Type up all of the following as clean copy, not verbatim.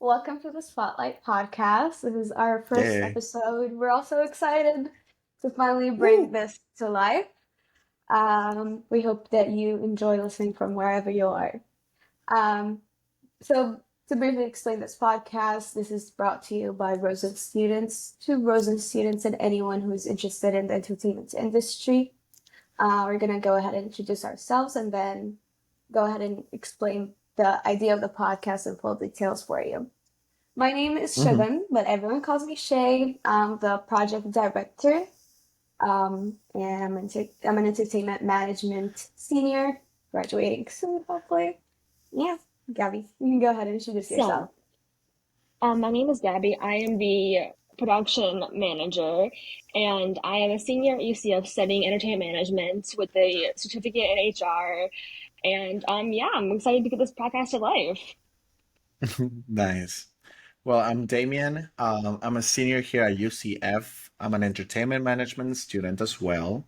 welcome to the Spotlight podcast. This is our first Yay. episode. We're also excited to finally bring Woo. this to life. We hope that you enjoy listening from wherever you are. Um, so, to briefly explain this podcast, this is brought to you by Rosen students, to Rosen students and anyone who is interested in the entertainment industry. We're going to go ahead and introduce ourselves and then go ahead and explain the idea of the podcast in full details for you. My name is hmm Shivan, but everyone calls me Shay. I'm the project director, and I'm an entertainment management senior, graduating soon, hopefully. Yeah, Gabby, you can go ahead and introduce yourself. So, my name is Gabby. I am the production manager, and I am a senior at UCF studying entertainment management with a certificate in HR. And yeah, I'm excited to get this podcast to life. Nice. Well, I'm Damien. I'm a senior here at UCF. I'm an entertainment management student as well.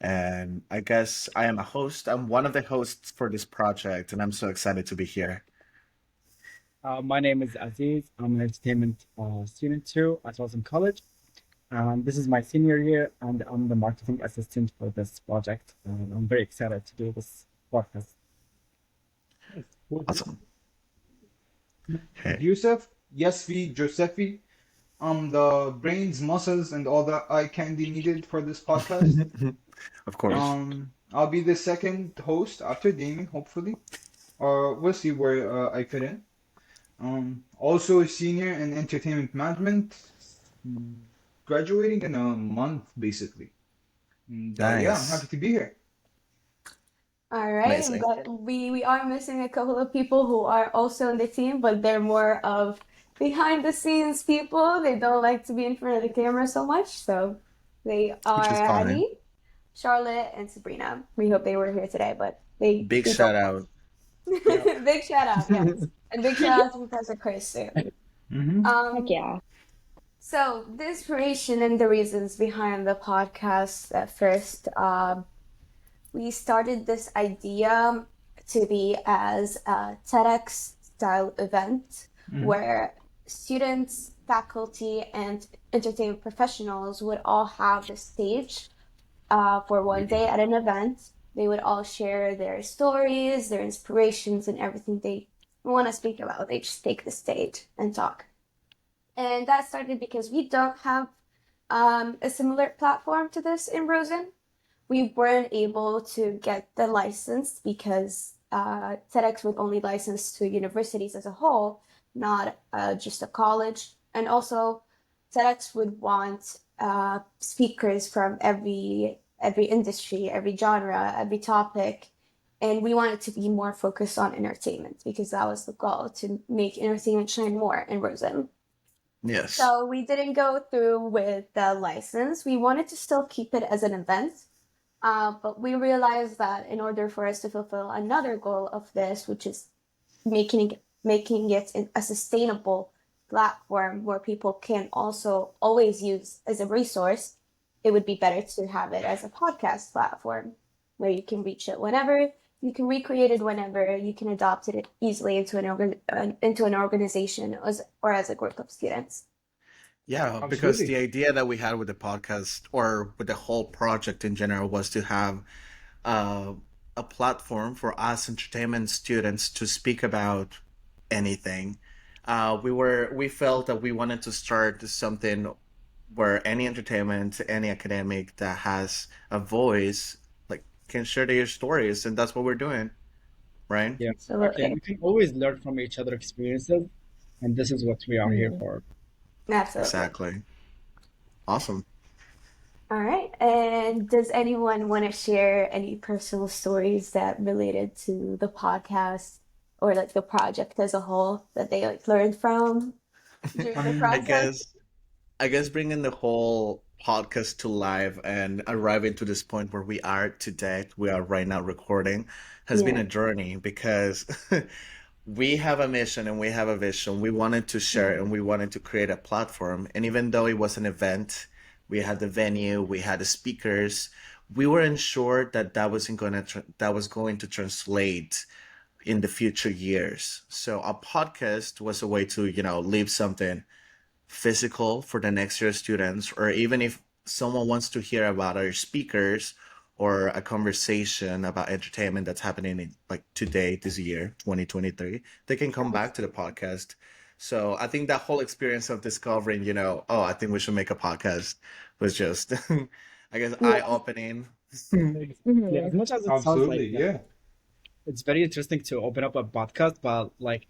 And I guess I am a host. I'm one of the hosts for this project, and I'm so excited to be here. My name is Aziz. I'm an entertainment student too at Waltham College. This is my senior year, and I'm the marketing assistant for this project. And I'm very excited to do this podcast. Awesome. Hey. Yusuf, Yasvi, Josefi. I'm the brains, muscles, and all the eye candy needed for this podcast. Of course. I'll be the second host after Damien, hopefully. Or we'll see where I fit in. Also a senior in entertainment management, mm, graduating in a month, basically. And yeah, I'm happy Nice. to be here. All right, I'm Amazing. glad we are missing a couple of people who are also in the team, but they're more of behind the scenes people. They don't like to be in front of the camera so much, so they Which is are fine. Annie, Charlotte, and Sabrina. We hope they were here today, but they Big they don't shout out. Yeah. want. Big shout out, yes, and big shout out to Professor Chris too. Mm-hmm. Heck Um, yeah. so the inspiration and the reasons behind the podcast at first, we started this idea to be as a TEDx style event Mm-hmm. where students, faculty, and entertainment professionals would all have the stage for one day at an event. They would all share their stories, their inspirations, and everything they want to speak about. They just take the stage and talk. And that started because we don't have a similar platform to this in Rosen. We weren't able to get the license because TEDx would only license to universities as a whole, not just a college. And also, TEDx would want speakers from every industry, every genre, every topic, and we wanted to be more focused on entertainment because that was the goal to make entertainment shine more in Rosen. Yes. So we didn't go through with the license. We wanted to still keep it as an event, but we realized that in order for us to fulfill another goal of this, which is making it a sustainable platform where people can also always use as a resource, it would be better to have it as a podcast platform where you can reach it whenever, you can recreate it whenever, you can adopt it easily into into an organization or as a group of students. Yeah, because the Absolutely. idea that we had with the podcast or with the whole project in general was to have uh, a platform for us entertainment students to speak about anything. We felt that we wanted to start something where any entertainment, any academic that has a voice, like can share their stories, and that's what we're doing, right? Yeah, exactly. And Absolutely. we can always learn from each other experiences, and this is what we are here Mhm. for. Absolutely. Exactly. Awesome. All right. And does anyone want to share any personal stories that related to the podcast or like the project as a whole that they like learned from during the I Um, process? guess I guess bringing the whole podcast to life and arriving to this point where we are today, we are right now recording, has been Yeah. a journey because we have a mission and we have a vision. We wanted to share and Mhm. we wanted to create a platform. And even though it was an event, we had the venue, we had the speakers, we weren't sure that that was going to translate in the future years. So a podcast was a way to, leave something physical for the next year students, or even if someone wants to hear about our speakers or a conversation about entertainment that's happening in like today, this year, 2023, they can come back to the podcast. So I think that whole experience of discovering, oh, I think we should make a podcast was just, I guess, eye Yeah, opening. Yeah, as Hmm. much as it sounds like Absolutely, yeah. it's very interesting to open up a podcast, but like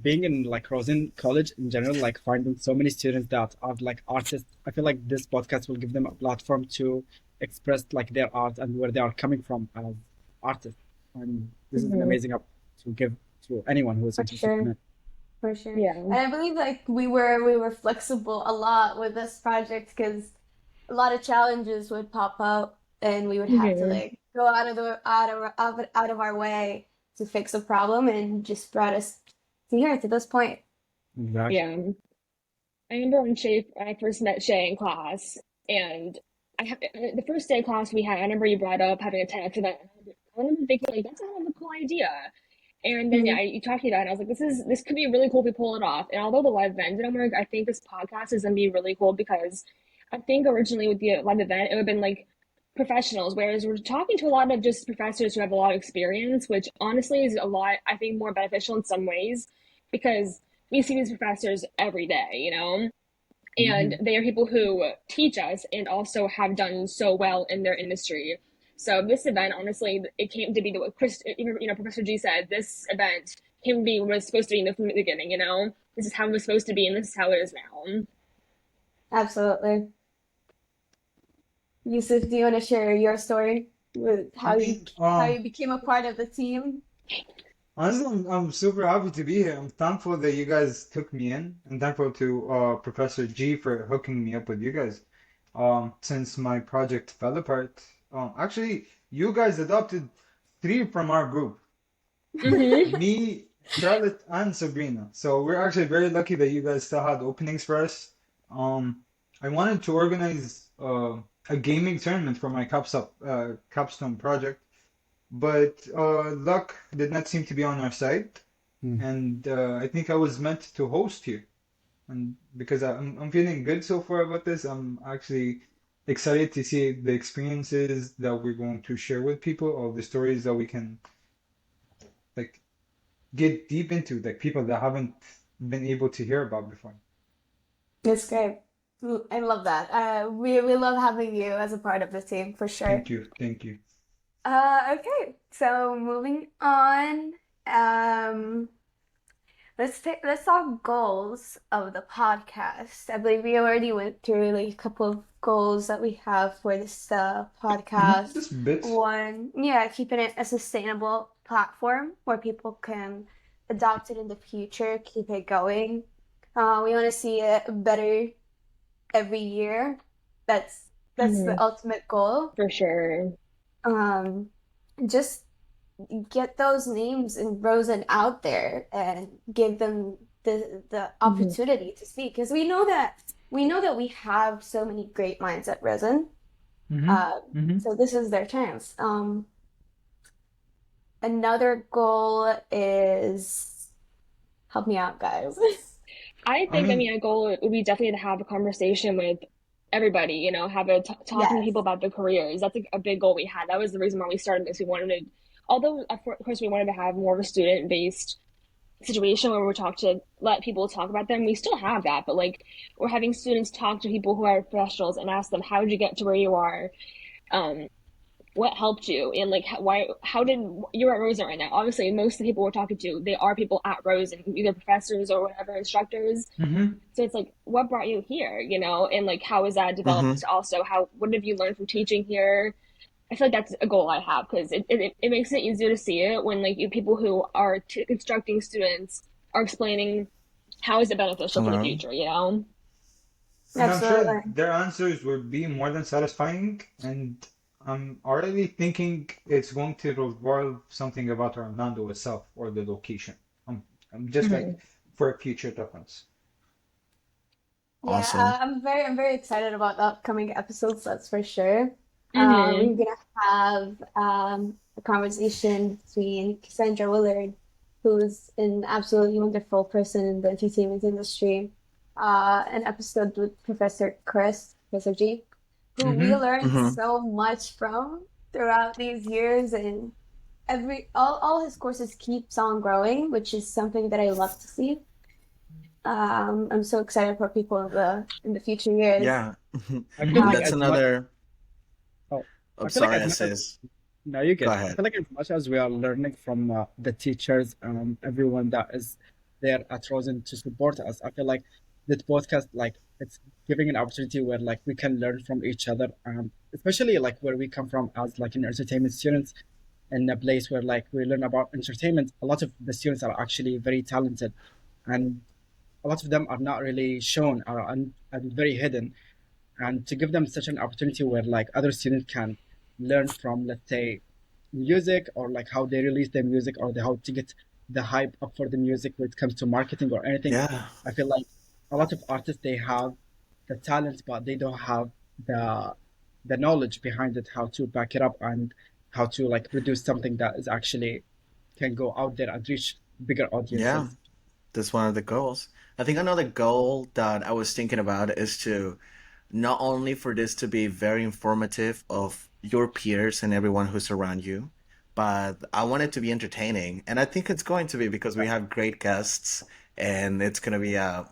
being in like Rosen College in general, like finding so many students that are like artists, I feel like this podcast will give them a platform to express like their art and where they are coming from as artists. And this is an Hmm. amazing up to give to anyone who is for interested in sure. it. For sure. Yeah. And I believe like we were flexible a lot with this project because a lot of challenges would pop up and we would have to Hmm. like go out of our way to fix a problem and just brought us to here to this point. Exactly. Yeah. I remember when I first met Shay in class, and the first day of class we had, I remember you brought up having a TEDx event. I remember thinking like that's kind of a cool idea. And then Hmm. yeah, you talked to me about it, and I was like, this could be really cool if we pull it off. And although the live event didn't work, I think this podcast is gonna be really cool because I think originally with the live event it would have been like professionals, whereas we're talking to a lot of just professors who have a lot of experience, which honestly is a lot, I think, more beneficial in some ways because we see these professors every day, and Hmm. they are people who teach us and also have done so well in their industry. So this event, honestly, it came to be what Chris, Professor G said. This event came to be what it was supposed to be from the beginning. This is how it was supposed to be, and this is how it is now. Absolutely. Yusuf, do you want to share your story with I mean, how you became a part of the team? honestly, I'm super happy to be here. I'm thankful that you guys took me in, and thankful to Professor G for hooking me up with you guys. Since my project fell apart, actually, you guys adopted three from our group, Mm-hmm. me, Charlotte, and Sabrina. So we're actually very lucky that you guys still had openings for us. Um, I wanted to organize a gaming tournament for my capstone project, but luck did not seem to be on our side, Hmm. and I think I was meant to host here. And because I'm feeling good so far about this, I'm actually excited to see the experiences that we're going to share with people, all the stories that we can like get deep into, like people that haven't been able to hear about before. It's great. I love that. We love having you as a part of the team for sure. Thank you, thank you. Okay, so moving on. Um, let's talk goals of the podcast. I believe we already went through like a couple of goals that we have for this podcast. Just bits. One, yeah, keeping it a sustainable platform where people can adopt it in the future, keep it going. We want to see it better every year. That's Hmm. the ultimate goal. For sure. Um, just get those names and Rosen out there and give them the Hmm. opportunity to speak because we know that we have so many great minds at Rosen. Mm-hmm. Uh, Mm-hmm. so this is their chance. Another goal is help me out, guys. I I think, I mean, mean, a goal would be definitely to have a conversation with everybody, have talking to Yes. people about their careers. That's a big goal we had. That was the reason why we started this. We wanted to, although of course we wanted to have more of a student-based situation where we talk to let people talk about them. We still have that, but like we're having students talk to people who are professionals and ask them, how did you get to where you are? Um, what helped you and like how did you're at Rosen right now? Obviously most of the people we're talking to, they are people at Rosen, either professors or whatever, instructors. mm-hmm. So it's like, what brought you here, and like how has that Hmm. developed? Also, how what have you learned from teaching here? I feel like that's a goal I have because it makes it easier to see it when like people who are instructing students are explaining how is it beneficial for the Hello. future. And I'm sure Absolutely. their answers will be more than satisfying. And I'm already thinking it's going to revolve something about Orlando itself or the location. I'm just like Hmm. for future reference. Yeah, Awesome. I'm very excited about the upcoming episodes, that's for sure. Hmm. We're gonna have a conversation between Cassandra Willard who's an absolutely wonderful person in the entertainment industry. An episode with Professor Chris, Professor G, who we Mm-hmm. learned Hmm. so much from throughout these years, and all his courses keeps on growing, which is something that I love to see. I'm so excited for people in the future years. Yeah. I feel And like that's Um, as much another. oh, I'm I feel like sorry, as much as Assis. no, you Go get. I ahead. feel like as much as we are learning from the teachers, everyone that is there at Rosen to support us, I feel like this podcast, like, it's giving an opportunity where like we can learn from each other, especially like where we come from as like an entertainment students in a place where like we learn about entertainment. A lot of the students are actually very talented, and a lot of them are not really shown, are very hidden, and to give them such an opportunity where like other students can learn from, let's say, music, or like how they release their music, or how to get the hype up for the music when it comes to marketing or anything. Yeah. I feel like a lot of artists, they have the talent, but they don't have the knowledge behind it, how to back it up, and how to like produce something that is actually can go out there and reach bigger Yeah. audiences. That's one of the goals. I think another goal that I was thinking about is to not only for this to be very informative of your peers and everyone who's around you, but I want it to be entertaining. And I think it's going to be because we have great guests and it's going to be a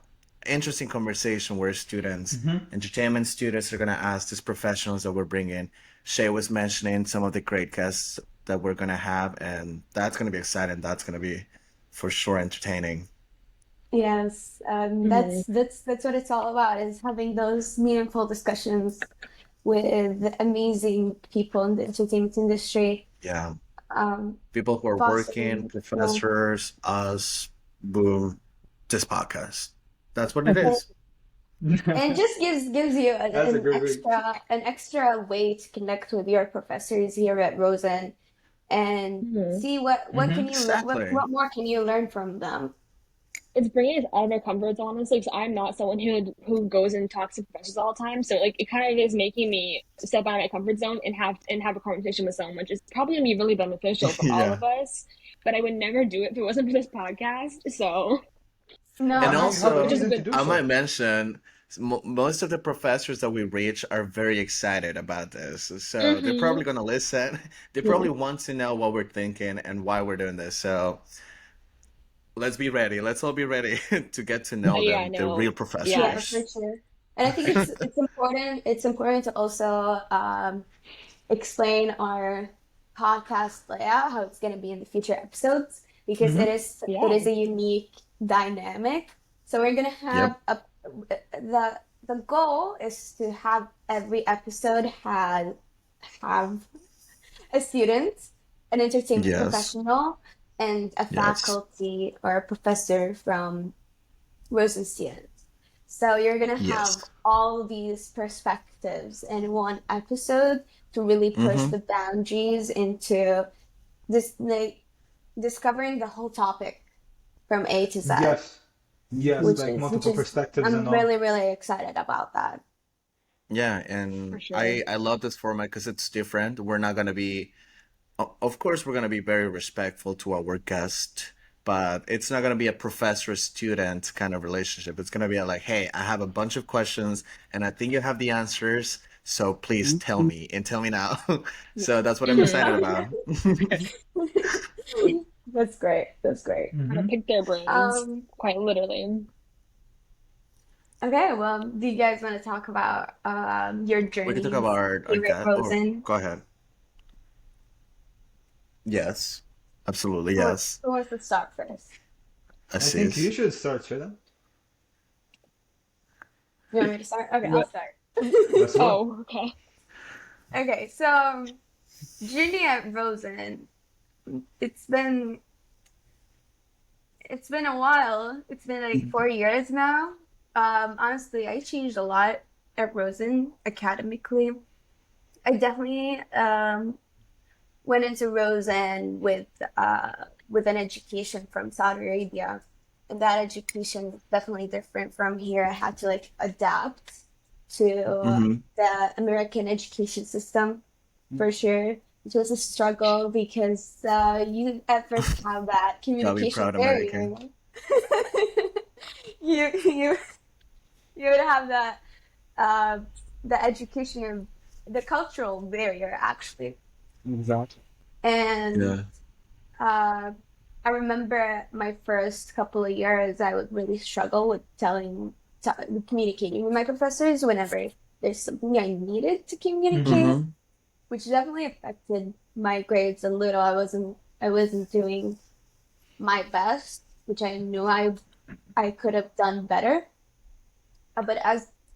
interesting conversation where students, Mm-hmm. entertainment students are going to ask these professionals that we're bringing. Shay was mentioning some of the great guests that we're going to have, and that's going to be exciting. That's going to be for sure entertaining. yes, Mhm. that's what it's all about, is having those meaningful discussions with amazing people in the entertainment industry, Yeah. um, People who are working, fostering, yeah. professors, us, boom, this podcast. That's what it Mhm. And is. and just gives you That's a great way. an extra way to connect with your professors here at Rosen and Mhm. see what can Mm-hmm. you Exactly. what more can you learn from them. It's bringing us out of our comfort zone, honestly, because I'm not someone who goes and talks to professors all the time. So like it kind of is making me step out of my comfort zone and have a conversation with someone, which is probably gonna be really beneficial for all Yeah. of us. But I would never do it if it wasn't for this podcast. So, And And now No, you have a which is also, a reason to good. do I might so. mention most of the professors that we reach are very excited about this. So they're Mm-hmm. probably going to listen. They probably want to know what we're thinking and why we're doing this. So let's be ready. Let's all be ready to get to know Yeah, I them, the real know. yeah, Yes. for professors. sure. And I think it's important to also explain our podcast layout, how it's going to be in the future episodes, because Mm-hmm. it Yeah. is a unique dynamic. So we're going to Yep. have the goal is to have every episode have a student, an entertainment Yes. professional, and a Yes. faculty or a professor from Rosen students. So you're gonna have Yes. all these perspectives in one episode to really push Hmm. the boundaries into this like discovering the whole topic from A to Z, Yes. Yes, Mhm. like which multiple is perspectives and I'm all. really really excited about that. Yeah, For and sure. I love this format because it's different. We're not gonna be, of course, we're gonna be very respectful to our guest, but it's not gonna be a professor-student kind of relationship. It's gonna be like, hey, I have a bunch of questions, and I think you have the answers, so please tell Mhm. me and tell me now. Yeah. So that's what I'm Mm-hmm. excited about. That's great. That's great. Kind of Mm-hmm. pick their brains, Um, quite literally. okay, well, do you guys want to talk about your We can talk journeys about our here at guest. Oh, Rosen? go ahead. Yes, absolutely. Who, Yes. who wants to start first? I think you Assis. should start, Shreya. You want me to start? Okay, I'll Well, start. Let's go. Oh, okay. Okay, so Ginny at Rosen, it's been it's been a while. It's been like 4 years now. Honestly, I changed a lot at Rosen academically. I definitely went into Rosen with an education from Saudi Arabia, and that education is definitely different from here. I had to like adapt to Hmm. the American education system for sure. it was a struggle because you at first have that Gotta be communication proud barrier. American. You you would have that uh, the education or the cultural barrier actually. Exactly. And Yeah. uh, I remember my first couple of years, I would really struggle with communicating with my professors whenever there's something I needed to communicate, Mm-hmm. Mm-hmm. which definitely affected my grades a little. I wasn't doing my best, which I knew I could have done better. But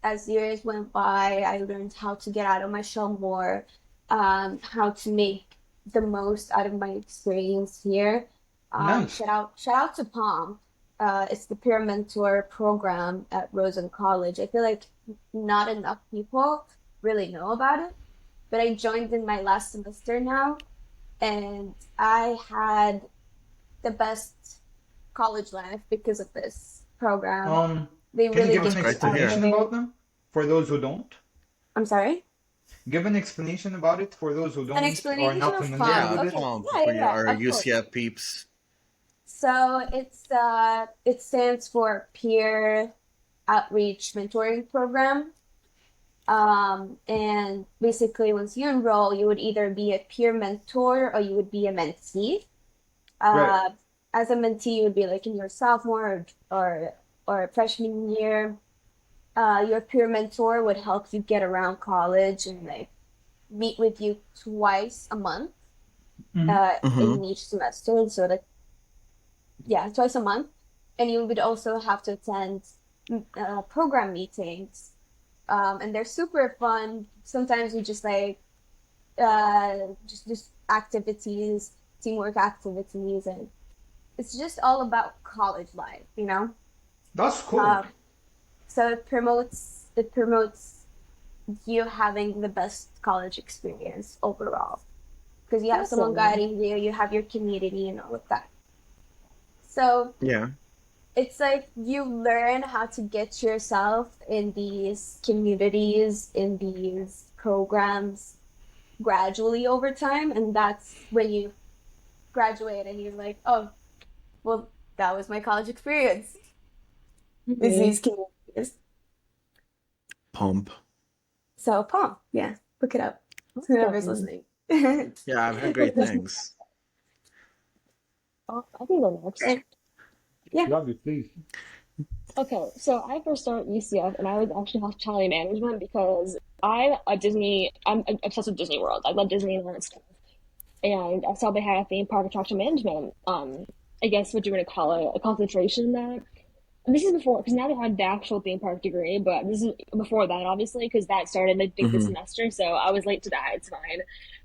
as years went by, I learned how to get out of my shell more, how to make the most out of my experience here. Nice. Shout out to Palm. It's the peer mentor program at Rosen College. I feel like not enough people really know about it, but I joined in my last semester now, and I had the best college life because of this program. Um, They can you really give That's give an me great to explanation hear. everything. about them for those who don't? I'm sorry? Give an explanation about it for those who An don't or are explanation not of familiar POM. Yeah, with it. Okay. Palm Yeah, for yeah, your yeah, our of course. UCF peeps. So it stands for Peer Outreach Mentoring Program. And basically once you enroll, you would either be a peer mentor or you would be a mentee. Right. Uh, as a mentee, you would be like in your sophomore or freshman year. Your peer mentor would help you get around college and like meet with you twice a month Mm-hmm. Mm-hmm. in each semester. So that yeah, twice a month, and you would also have to attend program meetings, and they're super fun. Sometimes we just like just activities, teamwork activities, and it's just all about college life, you know. That's cool. Um, so it promotes you having the best college experience overall because you have someone Awesome. guiding you, you have your community, and all of that. So Yeah. it's like you learn how to get yourself in these communities, in these programs gradually over time. And that's when you graduate and you're like, oh, well, that was my college experience. Is Hmm. these communities. Pump. So, Palm, yeah, look it up. Whoever's Awesome. listening. Yeah, I've heard great things. I can go next. And yeah. Love it, please. Okay, so I first started at UCF and I was actually hospitality management because I'm obsessed with Disney World. I love Disney and all that stuff. And I saw they had a theme park attraction management. I guess what you want to call it, a concentration in that. And this is before, because now they had the actual theme park degree, but this is before that, obviously, because that started, I think, this Mm-hmm. semester, so I was late to that. It's fine.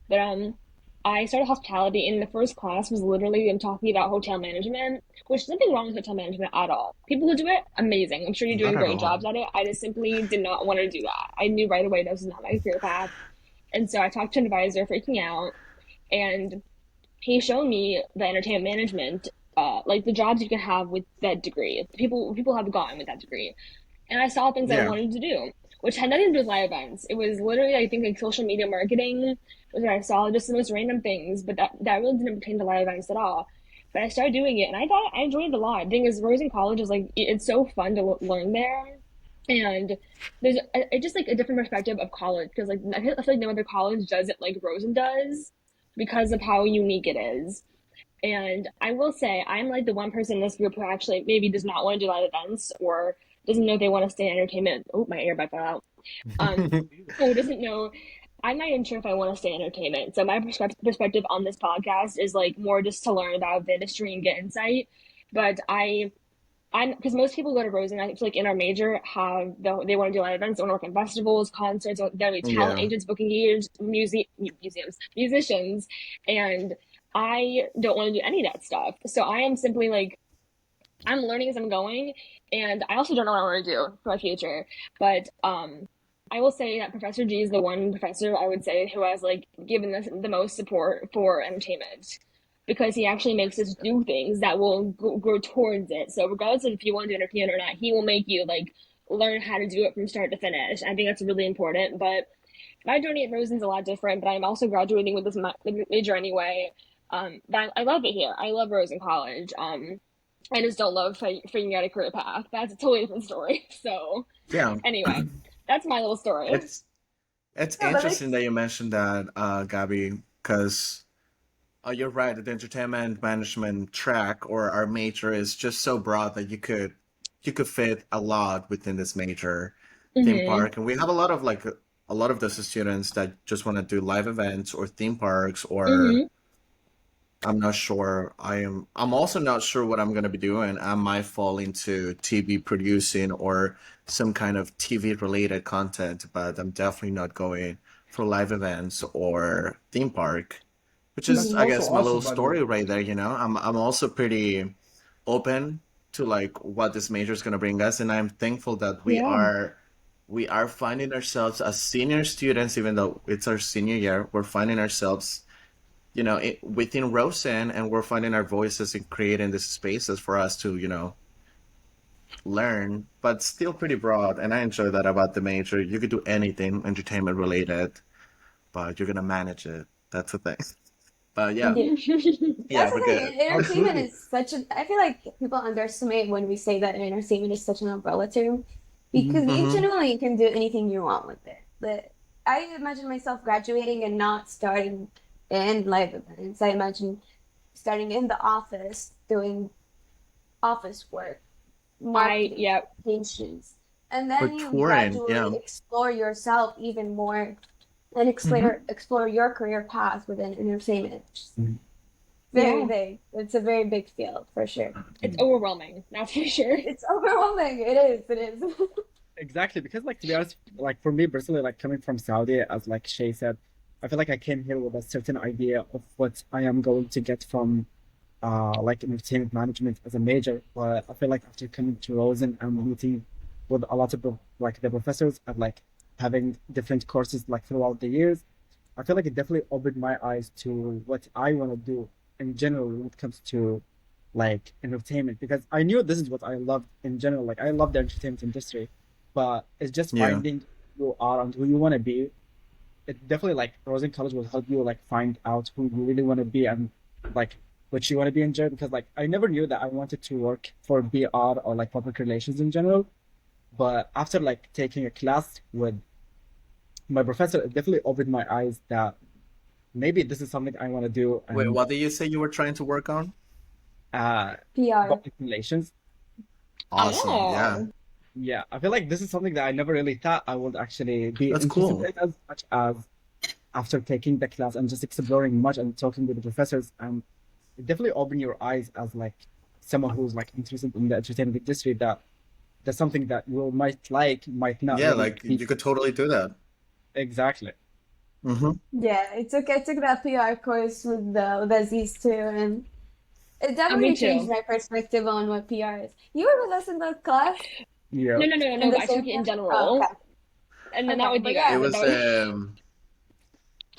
But I started hospitality, and the first class was literally them talking about hotel management, which is nothing wrong with hotel management at all. People who do it, amazing. I'm sure you're Not doing at great all. jobs at it. I just simply did not want to do that. I knew right away this was not my career path. And so I talked to an advisor, freaking out, and he showed me the entertainment management, like the jobs you can have with that degree. People have gotten with that degree, and I saw things I Yeah. wanted to do, which had nothing to do with live events. It was literally, I think, like social media marketing was what I saw, just the most random things, but that really didn't pertain to live events at all. But I started doing it, and I enjoyed it a lot. The thing is, Rosen College is like it's so fun to learn there, and there's just like a different perspective of college because like I feel like no other college does it like Rosen does because of how unique it is. And I will say, I'm like the one person in this group who actually maybe does not want to do live events or doesn't know if they want to stay in entertainment. Oh, my earbud fell out. Um, or doesn't know. I'm not even sure if I want to stay in entertainment. So my perspective on this podcast is like more just to learn about the industry and get insight. But I'm because most people go to Rosen. I feel like in our major they want to do live events, they want to work in festivals, concerts, they'll be talent Yeah. agents, booking agents, museums, musicians, and I don't want to do any of that stuff. So I am simply like I'm learning as I'm going, and I also don't know what I want to do for my future. But I will say that Professor G is the one professor I would say who has like given us the most support for entertainment because he actually makes us do things that will go towards it. So regardless of if you want to do entertainment or not, he will make you like learn how to do it from start to finish. I think that's really important. But my journey at Rosen's a lot different, but I'm also graduating with this major anyway. But I love it here. I love Rosen College. I just don't love figuring out a career path. That's a totally different story. So Yeah, anyway, that's my little story. it's it's Yeah, but interesting it's that you mentioned that, Gabby, because you're right. The entertainment management track or our major is just so broad that you could fit a lot within this major theme Hmm. park, and we have a lot of those students that just want to do live events or theme parks or Hmm. I'm not sure. I'm also not sure what I'm gonna be doing. I might fall into TV producing or some kind of TV related content, but I'm definitely not going for live events or theme park, which is, That's mhm. I also guess, my little awesome, by the way. story right there, you know. I'm also pretty open to like what this major is gonna bring us, and I'm thankful that Yeah. we are finding ourselves as senior students, even though it's our senior year, we're finding ourselves within Rosen, and we're finding our voices and creating these spaces for us to, learn, but still pretty broad. And I enjoy that about the major. You could do anything entertainment related, but you're gonna manage it. That's the thing. But yeah, Yeah. yeah, That's we're the good. thing. Entertainment Absolutely. is such a. I feel like people underestimate when we say that entertainment is such an umbrella term, Mhm. because you Mm-hmm. genuinely can do anything you want with it. But I imagine myself graduating and not starting in live events. I imagine starting in the office doing office work, marketing, Yeah. communications, and Or then you touring, gradually yeah. explore yourself even more and Mhm. explore your career path within entertainment. Mhm. Very Yeah. big. It's a very big field for sure. It's overwhelming, that's for sure. It's overwhelming. It is. It is. Exactly, because like to be honest, like for me personally, like coming from Saudi, as like Shay said, I feel like I came here with a certain idea of what I am going to get from like entertainment management as a major. But I feel like after coming to Rosen and meeting with a lot of like the professors and like having different courses like throughout the years, I feel like it definitely opened my eyes to what I want to do in general when it comes to like entertainment because I knew this is what I loved in general. Like I love the entertainment industry, but it's just Yeah. finding who you are and who you want to be. It definitely like Rosen College will help you like find out who you really want to be and like what you want to be in general. Because like I never knew that I wanted to work for BR or like public relations in general. But after like taking a class with my professor, it definitely opened my eyes that maybe this is something I want to do Wait, and what did you say you were trying to work on? uh PR. public relations. Awesome. Yeah. Oh. Yeah, I feel like this is something that I never really thought I would actually be That's interested cool. in as much as after taking the class and just exploring much and talking with the professors. And it definitely opened your eyes as like someone who's like interested in the entertainment industry that that's something that you might like, might not Yeah, really like be. you could totally do that. Exactly. Mm-hmm. Yeah, I took that PR course with Aziz too, and it Me definitely changed too. my perspective on what PR is. You were with us in the class Yeah. in No, the but I took same it in class. Oh, general. okay, And then not okay, with but you It guys. yeah, That was was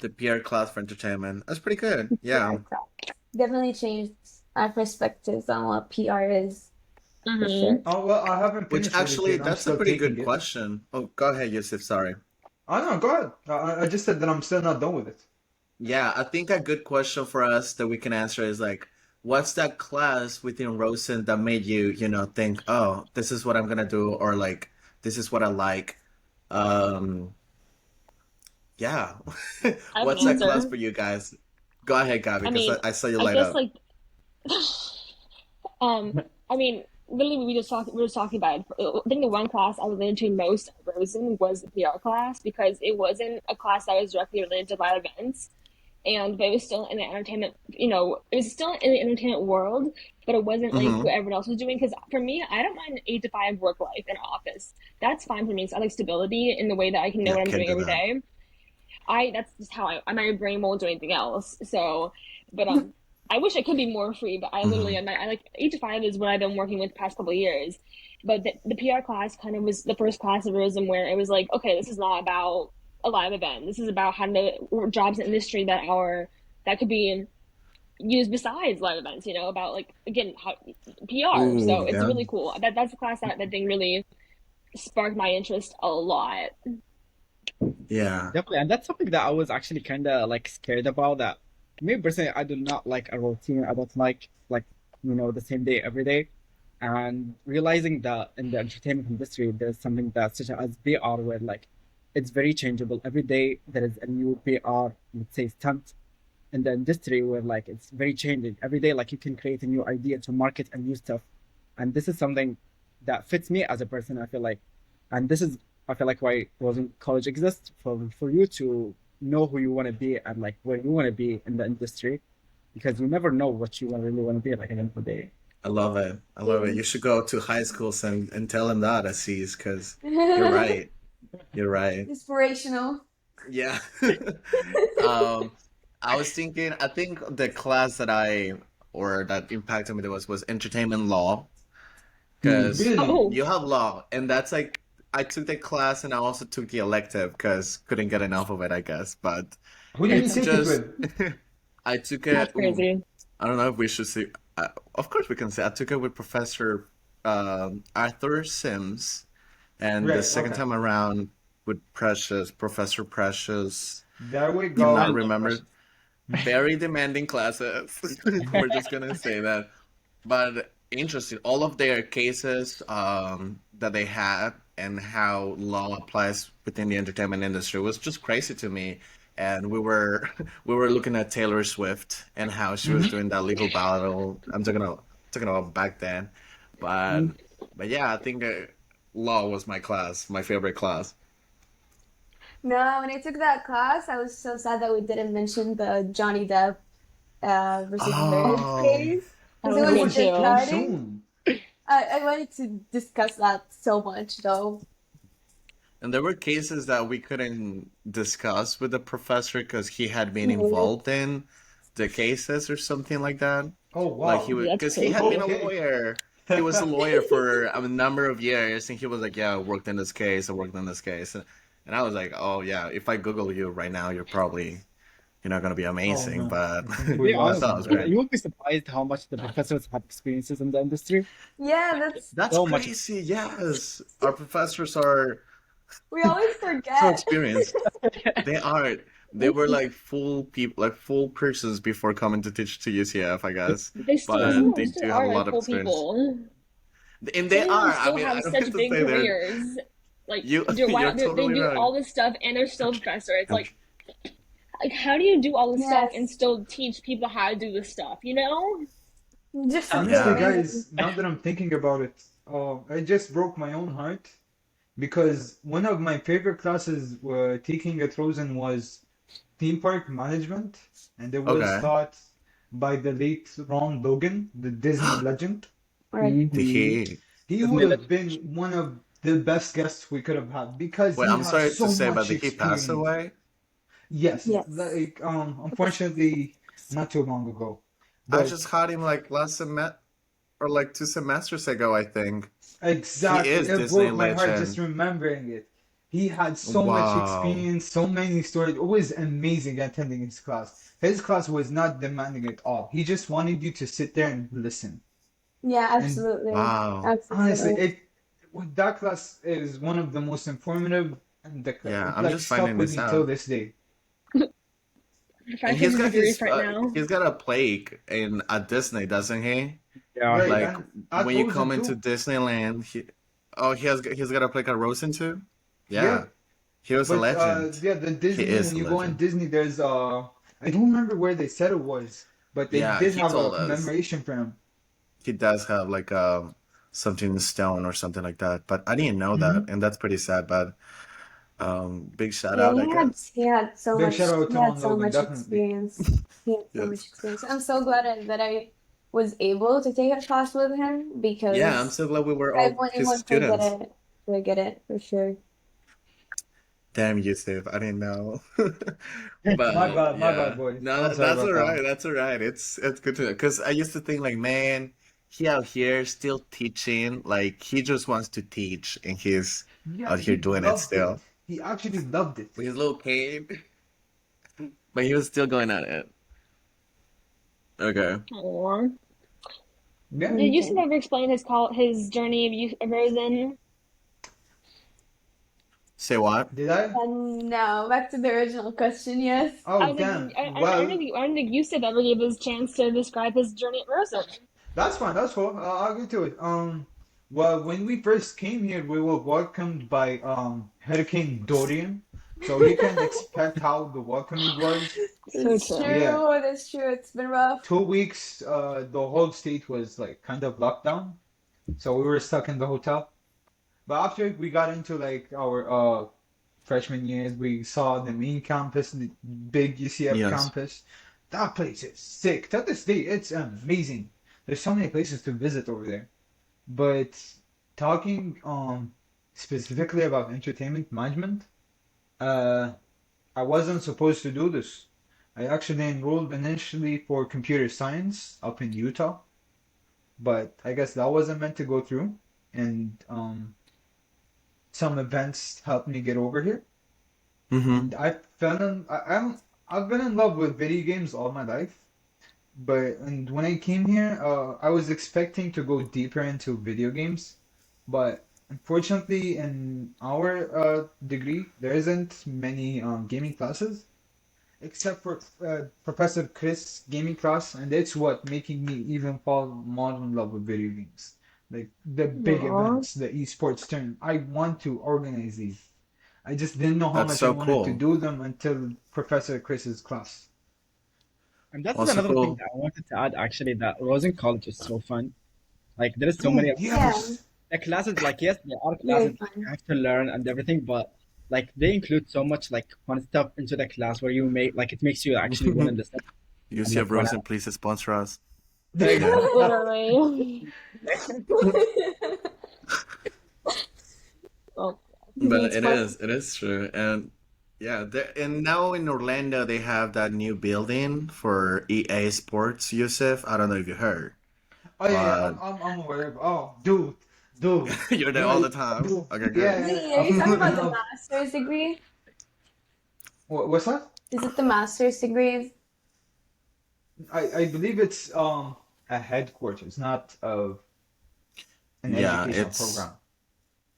the PR class for entertainment. That's pretty good. PR Yeah. class definitely changed our perspectives on what PR is for hmm sure. Oh well, I haven't Which finished with it actually, yet. I'm that's a still pretty taking good it. question. Oh, go ahead, Yusuf. Sorry. Oh no, go ahead. I just said that I'm still not done with it. Yeah, I think a good question for us that we can answer is like, what's that class within Rosen that made you, think, oh, this is what I'm gonna do, or like, this is what I like. Um, yeah. I have an What's that class answer. for you guys? Go ahead, Gabby, I because mean, I saw you I light guess up. like um I mean literally we were just talking about it. I think the one class I was into most at Rosen was the PR class because it wasn't a class that was directly related to live events. And but it was still in the entertainment, it was still in the entertainment world, but it wasn't like Mm-hmm. what everyone else was doing. Because for me, I don't mind 8 to 5 work life in an office. That's fine for me. So I like stability in the way that I can know Yeah, what I'm can't doing do every that. day. I That's just how my brain won't do anything else. So, but I wish I could be more free. But I literally, Mm-hmm. I like 8 to 5 is what I've been working with the past couple of years. But the PR class kind of was the first class of Rhythm where it was like, okay, this is not about a live event. This is about how to work jobs in the industry that could be used besides live events. About like again how PR. Ooh, So it's yeah. really cool. That's a class that thing really sparked my interest a lot. Yeah. Definitely, and that's something that I was actually kind of like scared about. That me personally, I do not like a routine. I don't like the same day every day. And realizing that in the entertainment industry, there's something that such as PR, where like it's very changeable. Every day there is a new PR, let's say stunt in the industry, where like it's very changing. Every day, like you can create a new idea to market a new stuff, and this is something that fits me as a person. I feel like, and this is I feel like why Rosen College exists for you to know who you want to be and like where you want to be in the industry, because you never know what you really want to be like at the end of the day. I love it. I love it. You should go to high schools and tell them that, Assis, because you're Yeah. right. You're right. Inspirational. Yeah. Um, I was thinking, I think the class that or that impacted me the most was entertainment law, because Really? Oh, you have law, and that's like, I took the class and I also took the elective because couldn't get enough of it, I guess. But Who did you it's take it just, with? I took that's it, ooh, crazy. I don't know if we should say, of course we can say, I took it with Professor Arthur Sims, and the Right, second okay. time around with Professor Precious. There we Do I not go. love remember. Precious. Very demanding classes. We're just gonna say that. But interesting, all of their cases that they had and how law applies within the entertainment industry was just crazy to me. And we were we were looking at Taylor Swift and how she was Hmm. doing that legal battle. I'm talking about back then. But Mm. but yeah, I think law was my class, my favorite class. No, when I took that class, I was so sad that we didn't mention the Johnny Depp versus Amber Heard Oh, case because it Oh, That was me was too too. exciting. soon. I wanted to discuss that so much, though. and there were cases that we couldn't discuss with the professor because he had been Yeah. involved in the cases or something like that. Oh Like he wow. was, That's because he had been a crazy. Okay. lawyer. He was a lawyer for a number of years, and he was like, "Yeah, I worked in this case. I worked in this case." And I was like, "Oh yeah, if I Google you right now, you're not gonna be Oh amazing." no. But I think To we be I lost honest, thought it him was there. great. you will be surprised how much the professors have experiences in the industry. Yeah, Like that's That's so much. crazy. Yes, our professors are we always so forget. experienced. They are. They were like full people, like full persons before coming to teach to UCF, I guess. They still But some of they them still do have are a like lot of full experience, people. and Some they of them are. I still mean, I have don't such have to big say they're careers. Like, you. why You're they totally do right. all this stuff and they're still a professor. It's like how do you do all this stuff and Yes, still teach people how to do this stuff? You know? just for no Honestly, Yeah. reason. guys, now that I'm thinking about it, I just broke my own heart because one of my favorite classes taking at Rosen was theme park management, and it was Okay. taught by the late Ron Logan, the Disney legend. Right. Mm-hmm. He Isn't would it? have been one of the best guests we could have had because Wait, he I'm has sorry to so say, but much did he pass experience. away? Yes, Yes. like unfortunately, not too long ago, I but just had him like last sem or like 2 semesters ago, I think. He exactly, is it Disney broke my heart just legend. remembering it. He had so much Wow. experience, so many stories. It was amazing attending his class. His class was not demanding at all. He just wanted you to sit there and listen. Yeah, And absolutely. Wow. honestly, Absolutely. that class is one of the most informative, and Yeah, it I'm like just stuck finding with this me till out. this day. And Find his debrief right now. he's got a plaque in at Disney, doesn't he? Yeah, Right, Like and at when you Rosen come into too. Disneyland, he's got a plaque at Rosen too? Yeah, Yeah. He was a but legend. yeah, the He Disney is when a you go on legend. Disney, there's I don't remember where they said it was, but they Yeah, did he have a told us. commemoration for him. He does have like something in stone or something like that. But I didn't know that, Hmm. and that's pretty sad. But big shout Yeah, out, I guess. Big shout out he to had Ron so Logan, much definitely. experience. He had so much Yes. experience. I'm so glad that I was able to take a class with him Yeah, I'm because so glad we were I all wouldn't his want to students. forget it for sure. Damn, Yusuf, I didn't know. My But bad, my bad, yeah, boys. no, I'm sorry that's about all that one. right. That's all right. It's good to know because I used to think like, man, he out here still teaching, like he just wants to teach, and he's Yeah, out here he doing it loved still it. He actually loved it. with his little cane, but he was still going at it. Okay. Aw. Yeah. Did Yusuf Okay. ever explain his journey of Rosen? Say what? Did I? And now back to the original question. Yes. Oh, I think damn. I don't Well, think Yusuf ever gave his chance to describe his journey at Rosen. that's fine. That's cool. I'll get to it. Well, when we first came here, we were welcomed by Hurricane Dorian, so you can expect how the welcoming was. So It's true. Yeah, true. That's true. It's been rough. 2 weeks, the whole state was like kind of locked down, so we were stuck in the hotel. But after we got into like our freshman years, we saw the main campus, the big UCF Yes. campus. That place is sick. To this day, it's amazing. There's so many places to visit over there. But talking specifically about entertainment management, uh I wasn't supposed to do this. I actually enrolled initially for computer science up in Utah, but I guess that wasn't meant to go through. And some events helped me get over here. Mm-hmm. And I fell in I've been in love with video games all my life. And when I came here, I was expecting to go deeper into video games, but unfortunately, in our degree, there isn't many gaming classes except for Professor Chris' gaming class, and that's what making me even fall more in love with video games. Like the big Aw. events, the esports tournament. I want to organize these. I just didn't know how That's much I so wanted to cool. do them until Professor Chris's class. And that is Also another thing cool. that I wanted to add actually that Rosen College is so fun. Like there is so many Dude, Yeah. yes. the classes, like yes, there are Very classes that you fun. have to learn and everything, but like they include so much like fun stuff into the class where you make like it makes you actually want to listen and like UCF wanna Rosen, please sponsor us. Yeah. Literally. Oh, But It's fun. it is true. And yeah, and now in Orlando they have that new building for EA Sports, Yusuf. I don't know if you heard, Oh yeah, yeah, but I'm aware of. Oh, dude, you're there you all know, the time. dude, Okay, yeah, good. yeah, Are you talking you about the know, master's degree? what's that? Is it the master's degree? I believe it's a headquarters, not an Yeah, educational it's program.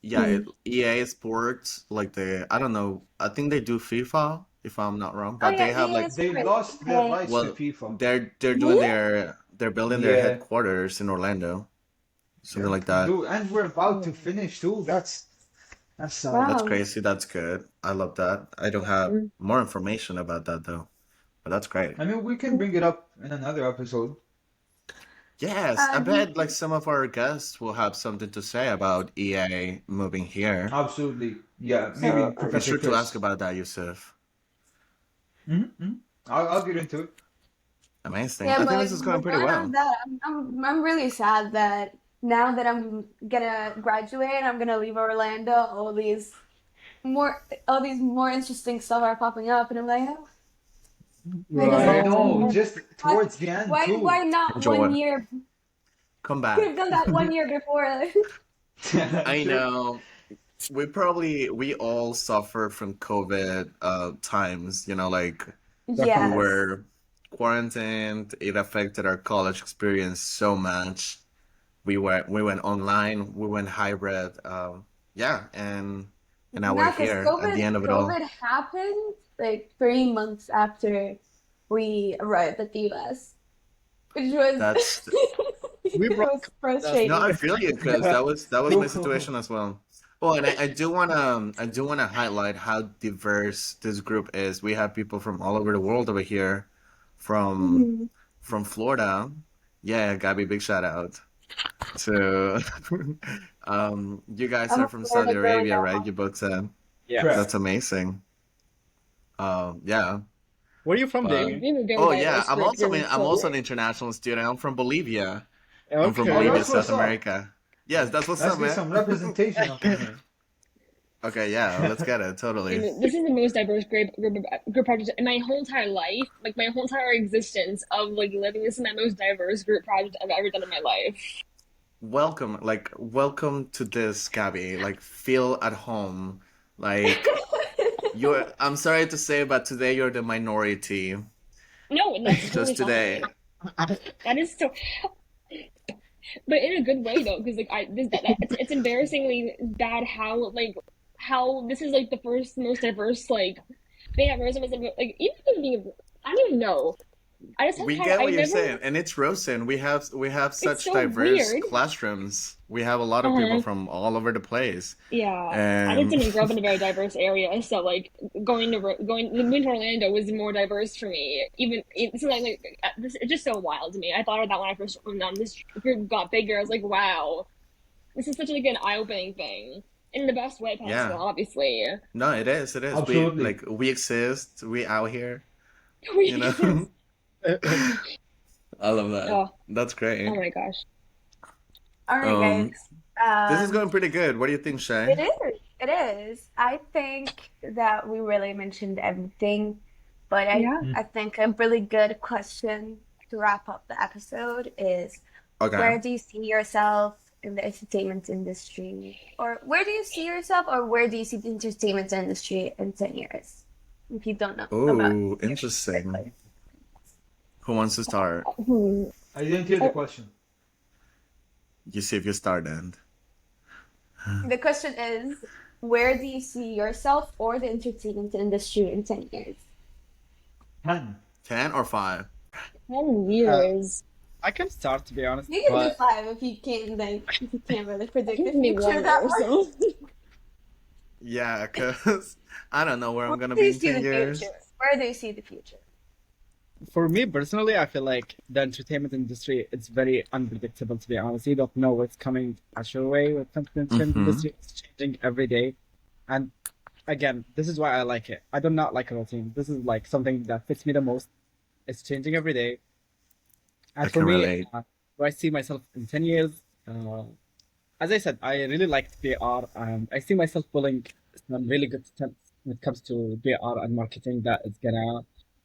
yeah, Hmm. EA Sports, like I don't know, I think they do FIFA, if I'm not wrong, Oh but yeah, they have EA like, They Sports. lost their Okay. rights to well, FIFA. they're doing Really? they're building their Yeah, headquarters in Orlando, something yep, like that. dude, and we're about to oh. finish too. That's sad. That's Wow. crazy. That's good. I love that. I don't have Mm. more information about that though, but that's great. I mean, we can bring it up in another episode. Yes, I Do you, bet like some of our guests will have something to say about EA moving here. Absolutely. Yeah, maybe so Be Professor sure to ask Chris. about that, Yusuf. Mm-hmm. I'll get into it. Amazing. yeah, I think this is going but pretty going on well. that, I'm really sad that now that I'm gonna graduate, I'm gonna leave Orlando. All these more interesting stuff are popping up, and I'm like, oh, why doesn't I it? Yeah. know, just Why, towards the end why too. not Enjoy. 1 year? Come Could have back. done that 1 year before. I True. know. We all suffer from COVID times, like we definitely. Yes. were quarantined. It affected our college experience so much. We went online, we went hybrid. Yeah, and now we're No, because here at the end of it all. COVID happened like 3 months after we arrived at the US, which was That's We it brought was that No, I frustrating. feel you because that was my True. situation as well. Oh, and I do wanna highlight how diverse this group is. We have people from all over the world over here, from Mhm. from Florida. Yeah, Gabby, big shout out to you guys I'm are a from Saudi Florida girl Arabia, right? now. You both said. yes. That's Correct. amazing. Yeah. Where are you from, But We Damien? have a very oh yeah, diverse group. You're I'm so also an right. international student. I'm from Bolivia. I'm from Oh, Okay. Bolivia, that's South what's up. America. Yes, that's what's Let's up, get man. some representation up in here. Okay, yeah, let's get it, totally. And this is the most diverse group project in my whole entire life, like my whole entire existence of like living. This is my most diverse group project I've ever done in my life. Welcome to this, Gabby. Like, feel at home. Like, I'm sorry to say, but today you're the minority. No, and that's totally Just fine. today. That is so, but in a good way though, because like it's embarrassingly bad how like how this is like the first most diverse like thing I've ever seen. Like even being, I don't even know. I just have We had get I what you're never. saying, and it's Rosen. We have It's such so diverse weird. classrooms. We have a lot of people Uh-huh. from all over the place, Yeah, I just and didn't grow up in a very diverse area, so like moving to Orlando was more diverse for me. Even it's this, it's just so wild to me. I thought of that when I first when this group got bigger. I was like, wow, this is such like an eye-opening thing in the best way possible, yeah, obviously. no, it is. It is. We Absolutely. like we exist. We out here. You We know. just I love that. oh That's oh great. my gosh. All right, Um, guys. this is Um, going pretty good. What do you think, Shay? it is. It is. I think that we really mentioned everything, but I Yeah. I think a really good question to wrap up the episode is Okay. where do you see yourself in the entertainment industry? Or where do you see yourself, or where do you see the entertainment industry in 10 years? If you don't know about Oh, you interesting. specifically. Who wants to start? Hmm. I didn't hear the Oh, question. You see if you start and The question is, where do you see yourself or the entertainment industry in 10 years? 10. 10 or 5. 10 uh, years. I can start to be honest, You can do but five if you can't like if you can't really I predict can the give me future one that or much. so. Yeah, cause I don't know where I'm Where gonna do be you in see 10 the future? years. Where do you see the future? for me personally, I feel like the entertainment industry it's very unpredictable to be honest. You don't know what's coming at your way with the entertainment Mm-hmm. industry. It's changing every day. And again, this is why I like it. I do not like a routine. This is like something that fits me the most. It's changing every day. I And for can me, relate. do I see myself in 10 years? As I said, I really liked PR. I see myself pulling some really good steps when it comes to PR and marketing that is gonna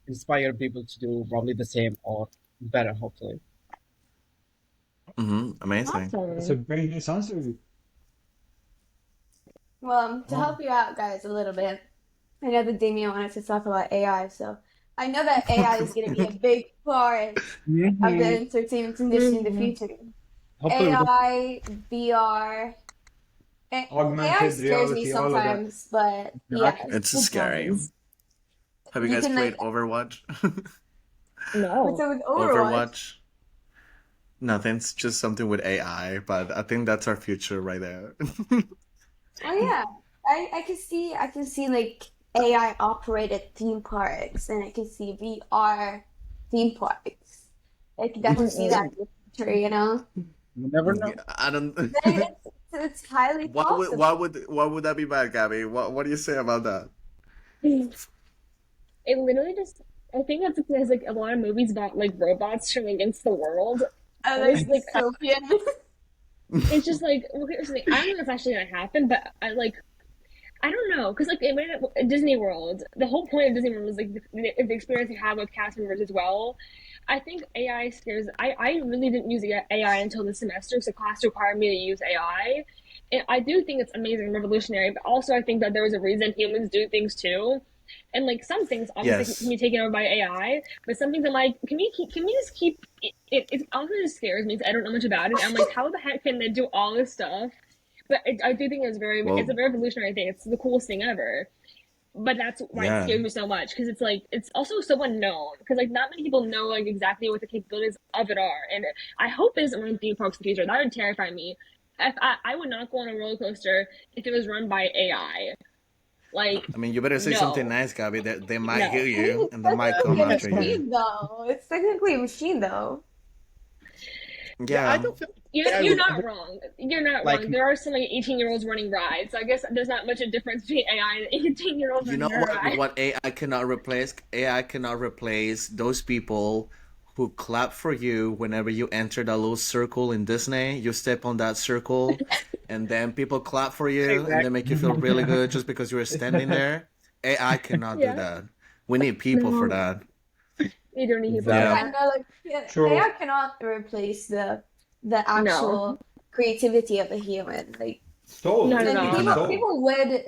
inspire people to do probably the same or better, hopefully. Mm-hmm. Amazing. That's a Awesome. very nice answer. Well, to Oh, help you out, guys, a little bit, I know that Damien wanted to talk about AI, so I know that AI is going to be a big part of the Hmm. entertainment industry in the Hmm. future. Hopefully, we don't. AI, VR, AI augmented scares me reality, all of that. sometimes, but Exactly. yes, It's it scary. does. Have you You guys can played like, Overwatch? what's No. up with Overwatch? Overwatch? Nothing. It's just something with AI, but I think that's our future right there. Oh yeah, I can see like AI operated theme parks, and I can see VR theme parks. I can definitely see that Mm-mm. in the future, you know. You never Yeah, know. I don't. It's highly What would possible. what would what would that be bad, Gabby? What do you say about that? It literally just, I think that's because there's like a lot of movies about like robots turning against the world. I And like there's like, dystopian. it's just like, well, here's the thing. I don't know if it's actually gonna happen, but I don't know, because like at Disney World, the whole point of Disney World was like the experience you have with cast members as well. I think AI scares. I really didn't use AI until this semester, so class required me to use AI, and I do think it's amazing, and revolutionary. But also, I think that there is a reason humans do things too, and like some things obviously can Yes. be taken over by AI, but some things I'm like, can we just keep it honestly just scares me. 'Cause I don't know much about it. I'm like, how the heck can they do all this stuff? But I do think it's a Well, very revolutionary thing. It's the coolest thing ever. But that's why it yeah. scares me so much because it's like it's also so unknown because like not many people know like exactly what the capabilities of it are. And I hope it doesn't run theme parks in the future. That would terrify me. If I would not go on a roller coaster if it was run by AI. Like I mean, you better say something no, nice, Gabby. They might hear no. I mean, you it's and they might come technically a after you. machine, though. It's technically a machine, though. Yeah, I Yeah. don't feel You're AI you're would not ever wrong. You're not like. wrong. There are some like 18-year-olds running rides. So I guess there's not much of a difference between AI and 18-year-olds You running know a ride. what AI cannot replace? AI cannot replace those people who clap for you whenever you enter that little circle in Disney. You step on that circle and then people clap for you and they Exactly. make you feel really good just because you were standing there. AI cannot do Yeah. that. We need people for No, that. you don't need people for Yeah. Yeah, Exactly. that. no, like yeah, True. AI cannot replace the No, actual creativity of a human. Like, Stole. not at It and all. even No.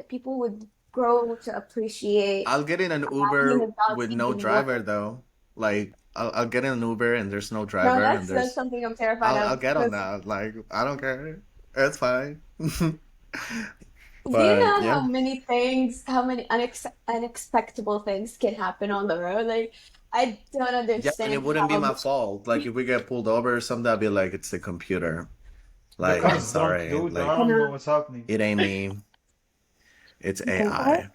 people would grow to appreciate I'll get in an being Uber adults with no even more. driver though. Like I'll get in an Uber and there's no No, driver and that's there's something I'm terrified I'll of get on because that. Like I don't care. It's fine. Do you But know yeah, how many things, how many unexpectable things can happen on the road? Like, I don't yeah, and it understand wouldn't be how. my fault. Like if we get pulled over or something, I'd be like, it's the computer. The Like, car's drunk, sorry, dude. I like don't know Cannot. what's happening. it ain't me, it's What? AI.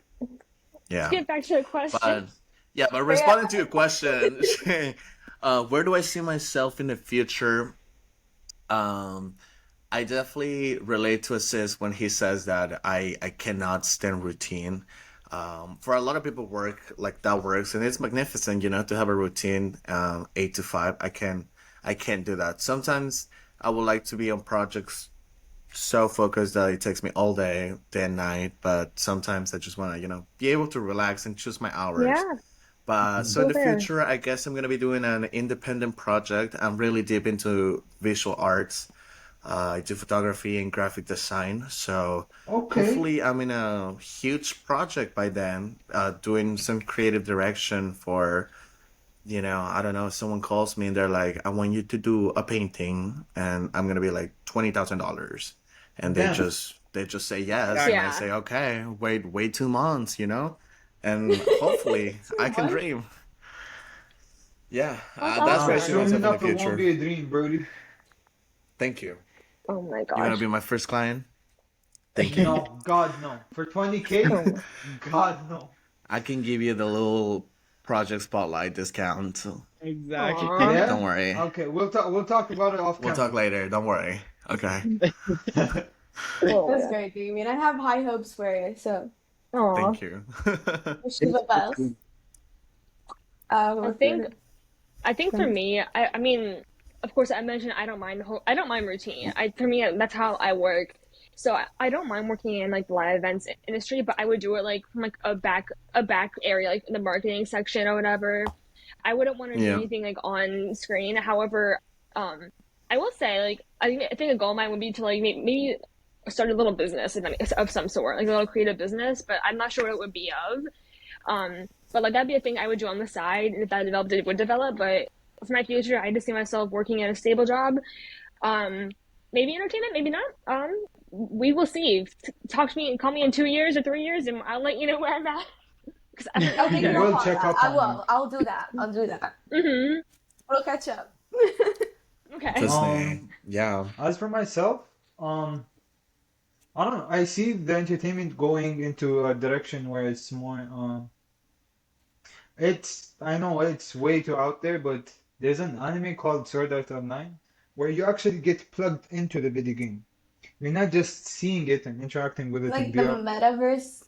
Let's Yeah. get back to the question. But yeah, but Yeah. responding to your question, Shay, where do I see myself in the future? Um, I definitely relate to Assist when he says that I cannot stand routine. For a lot of people, work like that works, and it's magnificent, to have a routine, 8 to 5. I can't do that. Sometimes I would like to be on projects so focused that it takes me all day, day and night. But sometimes I just want to, be able to relax and choose my hours. Yeah, But so in so the fair. future, I guess I'm gonna be doing an independent project. I'm really deep into visual arts. I do photography and graphic design. So Okay. hopefully, I'm in a huge project by then, doing some creative direction for, I don't know, if someone calls me and they're like, I want you to do a painting, and I'm gonna be like $20,000, and they Damn. just they just say yes, and I Exactly. Yeah. say okay, wait 2 months, and hopefully I Too can much. dream. Yeah, That's that's where I Nah, see awesome. soon myself in the enough it won't future. be a dream, Brody. Thank you. Oh my You want to gosh. be my first client? Thank you. No, God no. For 20K? Oh. God no. I can give you the little project spotlight discount. So Exactly. Aw. don't Yeah? worry. Okay, we'll talk about it off We'll talk camera. later. Don't worry. Okay. Oh my That's god. great, Damien. I have high hopes for you, so Aw. Thank you. wish you It's the best. I What's think your I think for friend? me, I mean, of course, I mentioned I don't mind routine. For me, that's how I work. So I don't mind working in like the live events industry, but I would do it like from like a back area, like in the marketing section or whatever. I wouldn't want to do Yeah. anything like on screen. However, um, I will say like I think a goal of mine would be to like maybe start a little business of some sort, like a little creative business, but I'm not sure what it would be of. But like that'd be a thing I would do on the side, and if that developed, it would develop. But for my future, I just see myself working at a stable job. Um, Maybe entertainment, maybe not. We will see. Talk to me, call me in 2 years or 3 years, and I'll let you know where I'm at. Because I don't know I'll take We your either. will call. check up I on you. will. I'll do that. I'll do that. Mm-hmm. We'll catch up. Okay. Disney. Um, Yeah. as for myself, um, I don't know. I see the entertainment going into a direction where it's more, I know it's way too out there, but there's an anime called Sword Art Online where you actually get plugged into the video game. You're not just seeing it and interacting with it in Like the VR. metaverse.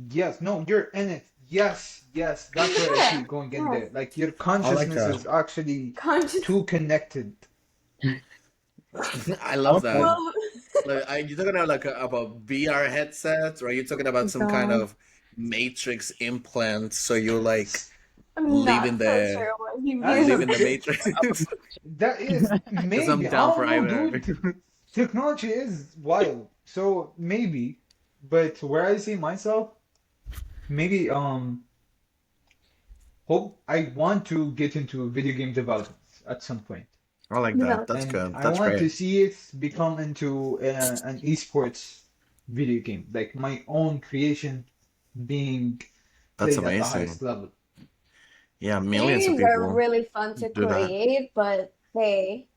Yes, no, you're in it. Yes, yes, that's where I see Yeah. it going in Yes. there. Like your I like consciousness that. is actually Conscious. too connected. I love that. Okay. Well, Like, are you talking about about VR headsets, or are you talking about some kind God. of Matrix implant? So you like I'm live in not so the sure what he live Actually, in the means. Matrix? that is Because I'm maybe. I down for don't know, either. dude. Technology is wild. So maybe, but where I see myself, maybe hope I want to get into video game development at some point. I like that. Develop. That's And good. I That's want great. to see it become into an esports video game, like my own creation being That's played at the highest amazing. level. Yeah, Video millions of games are people really fun to do that. create, but they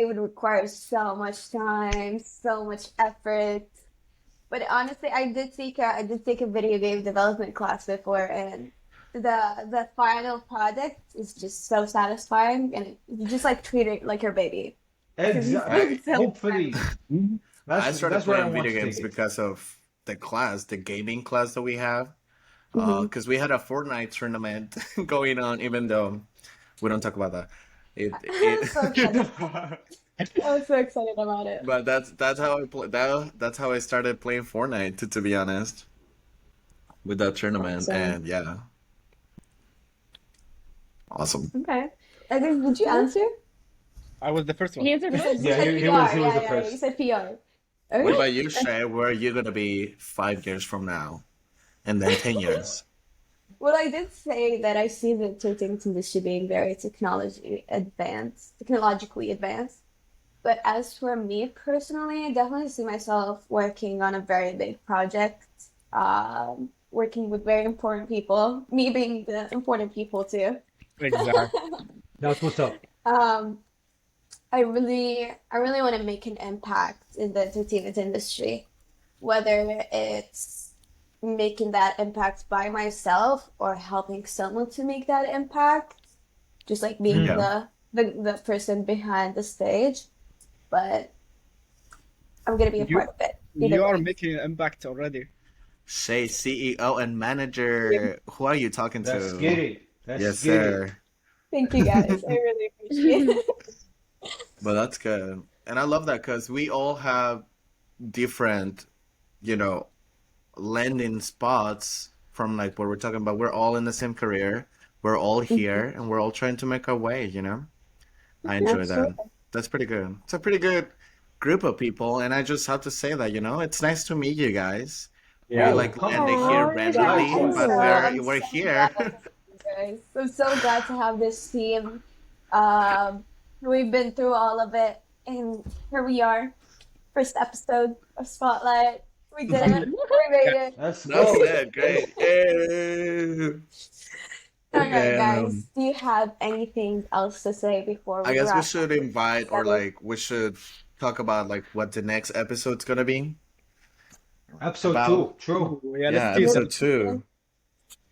would require so much time, so much effort. But honestly, I did take a video game development class before, and the final product is just so satisfying, and you just like treat it like your baby because you I spend Exactly. so much time. Hopefully, Mhm. I started that's where I playing want video to take games it. because of the gaming class that we have. Hmm. Because we had a Fortnite tournament going on, even though we don't talk about that. It I'm so excited. I'm so excited about it. but that's how I play that's how I started playing Fortnite, to be honest, with that tournament. Awesome. And yeah, awesome. Okay. I think, did you Yeah. answer? I was the first one. He answered You said you first. Yeah, said he was PR. he was Yeah, the yeah, yeah. You first. said PR. What Okay. about you, Shay? Where are you gonna be 5 years from now, and then 10 years? Well, I did say that I see the entertainment industry being very technologically advanced. But as for me personally, I definitely see myself working on a very big project, working with very important people, me being the important people too. Exactly. That's what's up. Um, I really want to make an impact in the entertainment industry, whether it's making that impact by myself or helping someone to make that impact, just like being Yeah. the person behind the stage. But I'm gonna be a part You of it either you are way. making an impact already. Say CEO and manager. Who are you talking Let's get to? it. Let's Yes, get it. sir. Thank you guys. I really appreciate it. But that's good. And I love that because we all have different, you know, landing spots from like what we're talking about. We're all in the same career. We're all here and we're all trying to make our way, you know? I enjoy that. Absolutely. That's pretty good. It's a pretty good group of people. And I just have to say that, it's nice to meet you guys. We're Yeah. Oh, like come landing here Oh, Oh, you should guys, randomly, come I'm on. so but too. we're glad here. to meet you guys. I'm so glad to have this team. Um, we've been through all of it, and here we are. First episode of Spotlight. We did it. We made it. Let's That's go. it. Great. Yay. All right, Um, guys. Do you have anything else to say before I we guess we wrap up should this invite or episode? like we should talk about like what the next episode's gonna be Episode about. two. True. Ooh, yeah, let's Yeah, do episode that. two.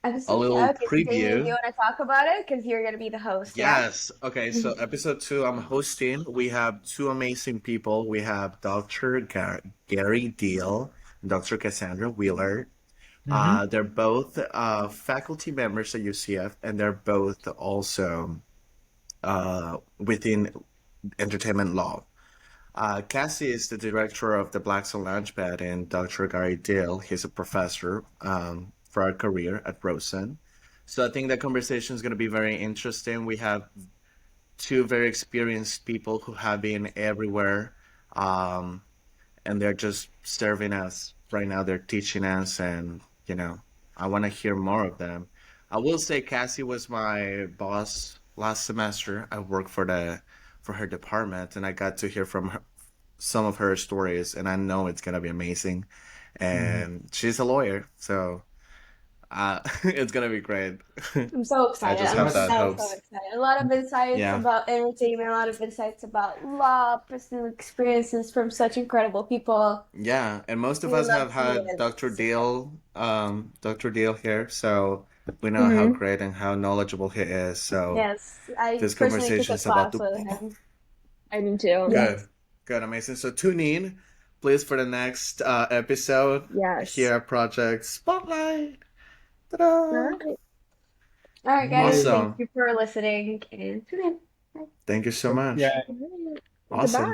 A Episode two. little Okay, so Damien, do you preview. want to talk about it? Because you're gonna be the host, yeah? Yes. Okay, so episode two, I'm hosting. We have two amazing people. We have Dr. Gary Deal and Dr. Cassandra Wheeler. Mm-hmm. They're both faculty members at UCF, and they're both also within entertainment law. Cassie is the director of the Black Soul Launchpad, and Dr. Gary Dale, he's a professor for our career at Rosen. So I think the conversation is going to be very interesting. We have two very experienced people who have been everywhere, um, and they're just serving us right now. They're teaching us, and I want to hear more of them. I will say Cassie was my boss last semester. I worked for her department, and I got to hear from her, some of her stories, and I know it's gonna be amazing. Mm-hmm. And she's a lawyer, so it's gonna be great. I'm so I excited. just I'm have That's that so, hopes. excited. A lot of insights Yeah. about entertainment, a lot of insights about law, personal experiences from such incredible people. Yeah, and most of We us love have to hear had it. Dr. Deal here, so we know how Hmm. great and how knowledgeable he is. So Yes, I this personally took conversation a is about class to with him. I do too. Yes. good, good, amazing. So tune in, please, for the next episode Yes. here at Project Spotlight. All Ta-da! right. All right, guys, Yay. thank Awesome. you for listening and tune in. Bye. Thank you so much. Yeah. All right. Goodbye. Awesome.